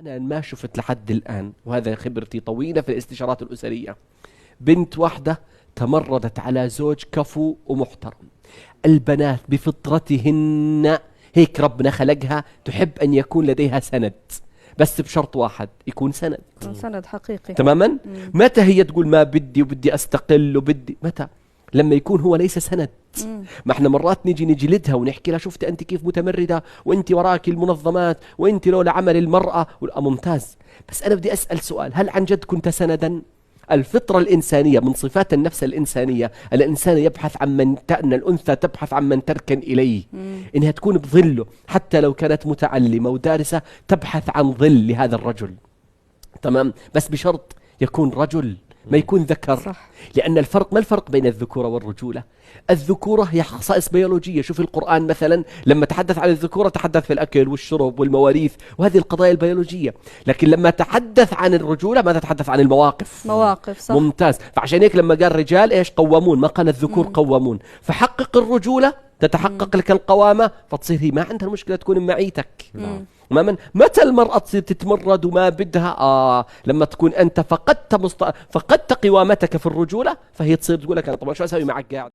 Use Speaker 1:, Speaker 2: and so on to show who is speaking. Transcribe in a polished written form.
Speaker 1: أنا ما شفت لحد الآن، وهذا خبرتي طويلة في الاستشارات الأسرية، بنت واحدة تمردت على زوج كفو ومحترم. البنات بفطرتهن هيك ربنا خلقها، تحب أن يكون لديها سند، بس بشرط واحد، يكون سند
Speaker 2: سند حقيقي
Speaker 1: تماما. متى هي تقول ما بدي وبدي أستقل وبدي؟ متى؟ لما يكون هو ليس سند. ما احنا مرات نيجي نجلدها ونحكي لها شفت انت كيف متمردة، وانت وراك المنظمات، وانت لولا عمل المرأة ممتاز. بس انا بدي اسأل سؤال، هل عن جد كنت سندا؟ الفطرة الإنسانية من صفات النفس الإنسانية، الإنسان يبحث عن أن الأنثى تبحث عن من تركن إليه، إنها تكون بظله، حتى لو كانت متعلمة ودارسة تبحث عن ظل لهذا الرجل، تمام، بس بشرط يكون رجل، ما يكون ذكر.
Speaker 2: صح.
Speaker 1: لأن الفرق، ما الفرق بين الذكورة والرجولة؟ الذكورة هي خصائص بيولوجية. شوف القرآن مثلا لما تحدث عن الذكورة تحدث في الأكل والشرب والمواريث وهذه القضايا البيولوجية، لكن لما تحدث عن الرجولة ماذا تحدث؟ عن المواقف.
Speaker 2: مواقف، صح.
Speaker 1: ممتاز. فعشان هيك لما قال رجال إيش؟ قوامون، ما قال الذكور قوامون. فحقق الرجولة تتحقق لك القوامة، فتصير هي ما عندها المشكلة تكون معيتك. متى المرأة تصير تتمرد وما بدها؟ لما تكون أنت فقدت قوامتك في الرجولة، فهي تصير تقول لك أنا طبعا شو أسوي معك قاعد.